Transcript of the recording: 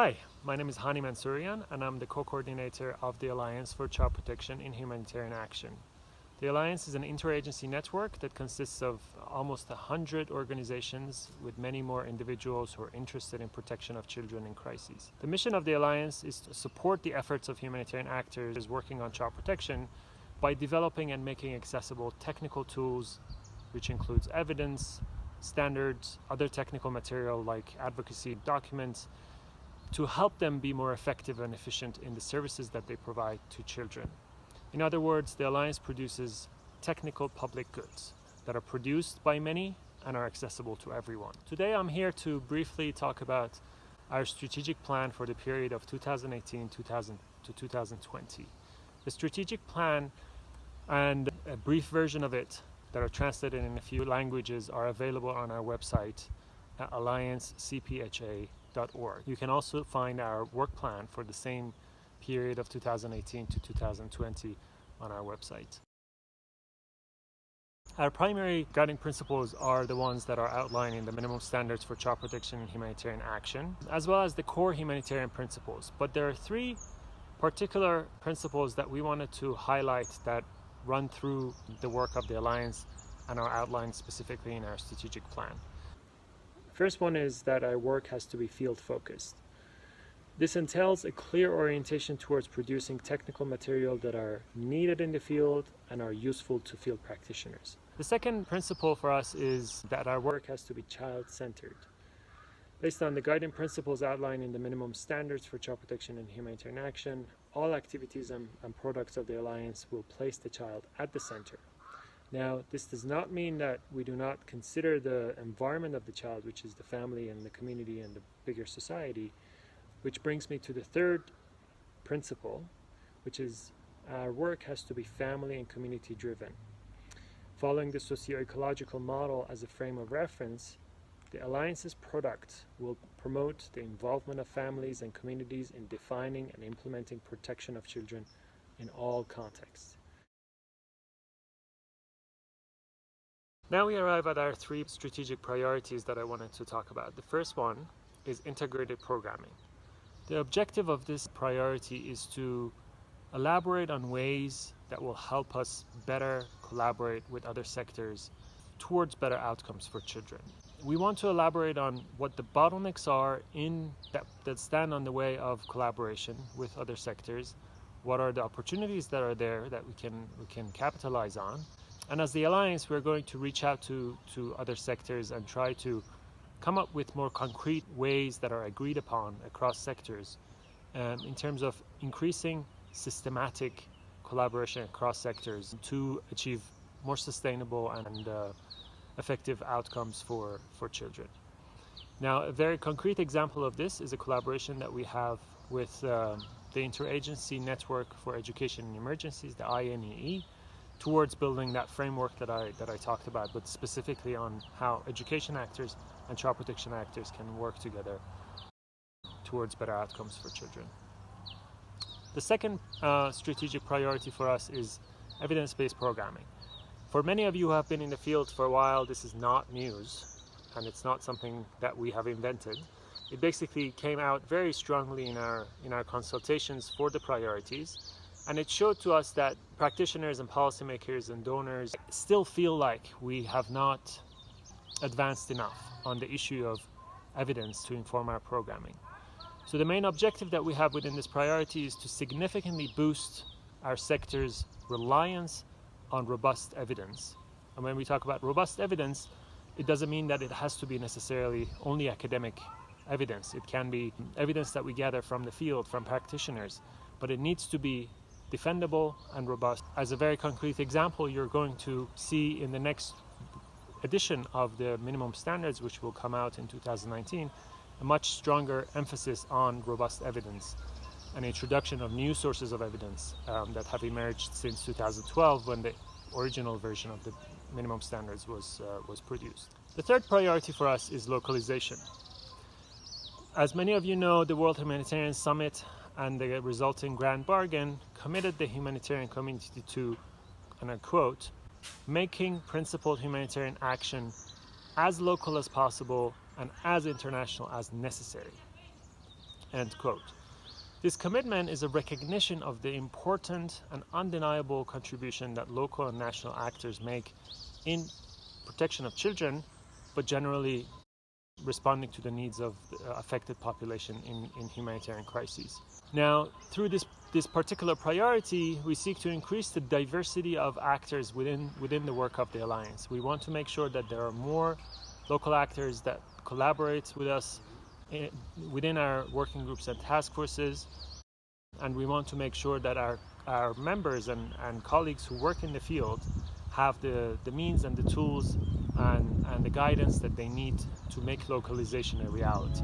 Hi, my name is Hani Mansourian and I'm the co-coordinator of the Alliance for Child Protection in Humanitarian Action. The Alliance is an interagency network that consists of almost 100 organizations with many more individuals who are interested in protection of children in crises. The mission of the Alliance is to support the efforts of humanitarian actors working on child protection by developing and making accessible technical tools, which includes evidence, standards, other technical material like advocacy documents, to help them be more effective and efficient in the services that they provide to children. In other words, the Alliance produces technical public goods that are produced by many and are accessible to everyone. Today I'm here to briefly talk about our strategic plan for the period of 2018 to 2020. The strategic plan and a brief version of it that are translated in a few languages are available on our website at alliancecpha.org. You can also find our work plan for the same period of 2018 to 2020 on our website. Our primary guiding principles are the ones that are outlined in the minimum standards for child protection and humanitarian action, as well as the core humanitarian principles. But there are three particular principles that we wanted to highlight that run through the work of the Alliance and are outlined specifically in our strategic plan. First one is that our work has to be field focused. This entails a clear orientation towards producing technical material that are needed in the field and are useful to field practitioners. The second principle for us is that our work has to be child-centered. Based on the guiding principles outlined in the minimum standards for child protection and humanitarian action, all activities and products of the Alliance will place the child at the center. Now, this does not mean that we do not consider the environment of the child, which is the family and the community and the bigger society, which brings me to the third principle, which is our work has to be family and community driven. Following the socio-ecological model as a frame of reference, the Alliance's product will promote the involvement of families and communities in defining and implementing protection of children in all contexts. Now we arrive at our three strategic priorities that I wanted to talk about. The first one is integrated programming. The objective of this priority is to elaborate on ways that will help us better collaborate with other sectors towards better outcomes for children. We want to elaborate on what the bottlenecks are that stand on the way of collaboration with other sectors, what are the opportunities that are there that we can capitalize on. And as the Alliance, we're going to reach out to other sectors and try to come up with more concrete ways that are agreed upon across sectors in terms of increasing systematic collaboration across sectors to achieve more sustainable and effective outcomes for children. Now, a very concrete example of this is a collaboration that we have with the Interagency Network for Education in Emergencies, the INEE, towards building that framework that I talked about, but specifically on how education actors and child protection actors can work together towards better outcomes for children. The second strategic priority for us is evidence-based programming. For many of you who have been in the field for a while, this is not news, and it's not something that we have invented. It basically came out very strongly in our consultations for the priorities. And it showed to us that practitioners and policymakers and donors still feel like we have not advanced enough on the issue of evidence to inform our programming. So the main objective that we have within this priority is to significantly boost our sector's reliance on robust evidence. And when we talk about robust evidence, it doesn't mean that it has to be necessarily only academic evidence. It can be evidence that we gather from the field, from practitioners, but it needs to be defendable and robust. As a very concrete example, you're going to see in the next edition of the minimum standards, which will come out in 2019, a much stronger emphasis on robust evidence, an introduction of new sources of evidence that have emerged since 2012 when the original version of the minimum standards was produced. The third priority for us is localization. As many of you know, the World Humanitarian Summit and the resulting grand bargain committed the humanitarian community to, and I quote, making principled humanitarian action as local as possible and as international as necessary. End quote. This commitment is a recognition of the important and undeniable contribution that local and national actors make in protection of children, but generally responding to the needs of the affected population in humanitarian crises. Now, through this particular priority, we seek to increase the diversity of actors within the work of the Alliance. We want to make sure that there are more local actors that collaborate with us within our working groups and task forces, and we want to make sure that our members and colleagues who work in the field have the means and the tools and the guidance that they need to make localization a reality.